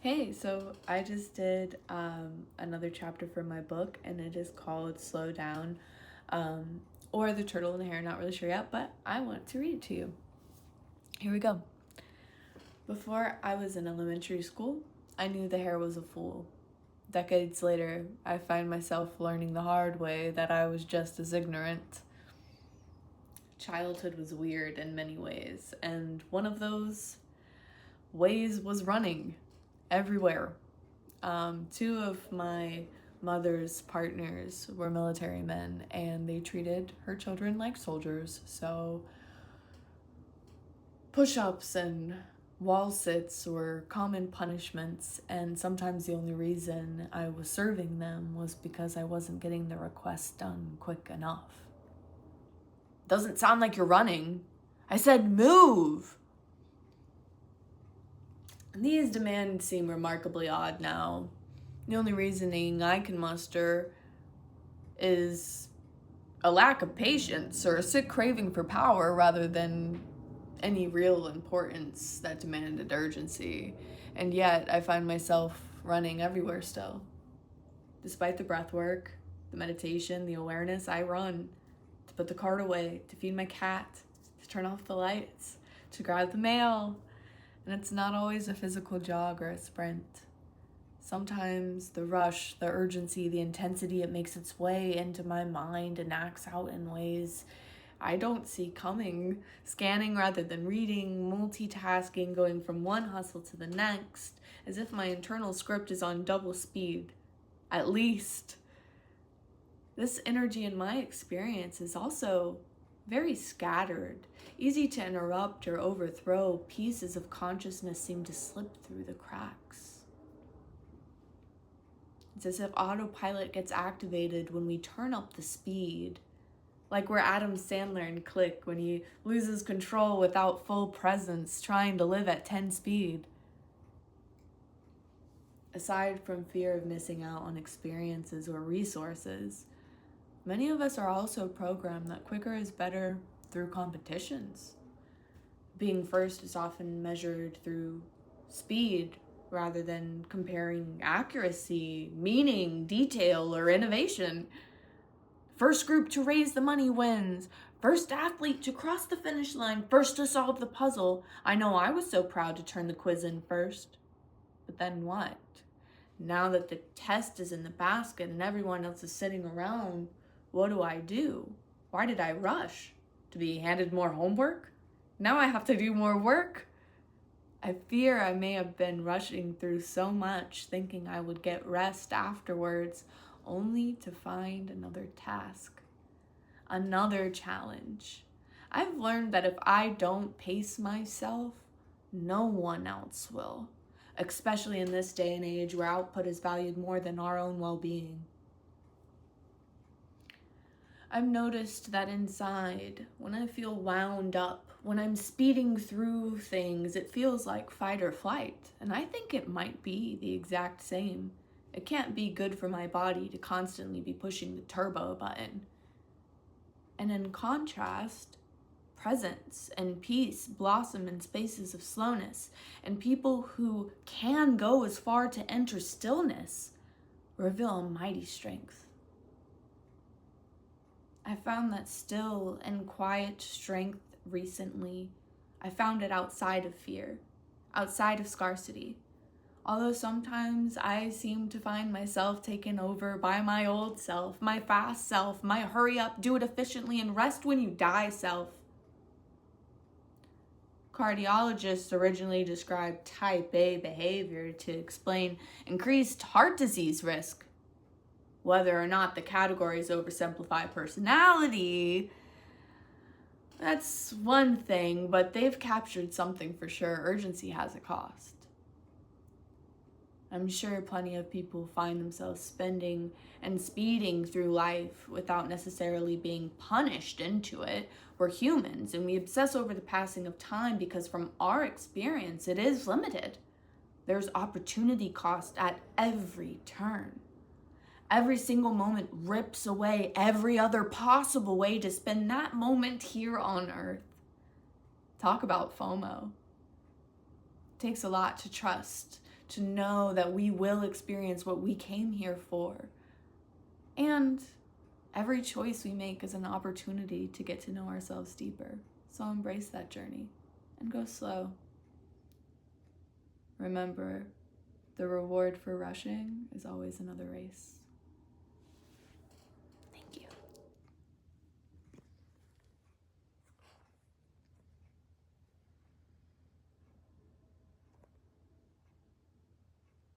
Hey, so I just did another chapter from my book, and it is called Slow Down, um, or The Turtle and the Hare, not really sure yet, but I want to read it to you. Here we go. Before I was in elementary school, I knew the hare was a fool. Decades later, I find myself learning the hard way that I was just as ignorant. Childhood was weird in many ways, and one of those ways was running everywhere. Two of my mother's partners were military men, and they treated her children like soldiers. So push-ups and wall sits were common punishments, and sometimes the only reason I was serving them was because I wasn't getting the request done quick enough. Doesn't sound like you're running. I said move! These demands seem remarkably odd now. The only reasoning I can muster is a lack of patience or a sick craving for power rather than any real importance that demanded urgency. And yet I find myself running everywhere still. Despite the breath work, the meditation, the awareness, I run to put the cart away, to feed my cat, to turn off the lights, to grab the mail. And it's not always a physical jog or a sprint. Sometimes the rush, the urgency, the intensity, it makes its way into my mind and acts out in ways I don't see coming. Scanning rather than reading, multitasking, going from one hustle to the next, as if my internal script is on double speed. At least. This energy in my experience is also very scattered. Easy to interrupt or overthrow, pieces of consciousness seem to slip through the cracks. It's as if autopilot gets activated when we turn up the speed, like we're Adam Sandler in Click when he loses control without full presence, trying to live at 10 speed. Aside from fear of missing out on experiences or resources, many of us are also programmed that quicker is better through competitions. Being first is often measured through speed rather than comparing accuracy, meaning, detail, or innovation. First group to raise the money wins. First athlete to cross the finish line. First to solve the puzzle. I know I was so proud to turn the quiz in first. But then what? Now that the test is in the basket and everyone else is sitting around, what do? Why did I rush? To be handed more homework? Now I have to do more work? I fear I may have been rushing through so much, thinking I would get rest afterwards, only to find another task, another challenge. I've learned that if I don't pace myself, no one else will, especially in this day and age where output is valued more than our own well-being. I've noticed that inside, when I feel wound up, when I'm speeding through things, it feels like fight or flight. And I think it might be the exact same. It can't be good for my body to constantly be pushing the turbo button. And in contrast, presence and peace blossom in spaces of slowness, and people who can go as far to enter stillness reveal a mighty strength. I found that still and quiet strength recently. I found it outside of fear, outside of scarcity. Although sometimes I seem to find myself taken over by my old self, my fast self, my hurry up, do it efficiently, and rest when you die self. Cardiologists originally described type A behavior to explain increased heart disease risk. Whether or not the categories oversimplify personality, that's one thing, but they've captured something for sure. Urgency has a cost. I'm sure plenty of people find themselves spending and speeding through life without necessarily being punished into it. We're humans, and we obsess over the passing of time because from our experience, it is limited. There's opportunity cost at every turn. Every single moment rips away every other possible way to spend that moment here on Earth. Talk about FOMO. It takes a lot to trust to know that we will experience what we came here for. And every choice we make is an opportunity to get to know ourselves deeper. So embrace that journey and go slow. Remember, the reward for rushing is always another race.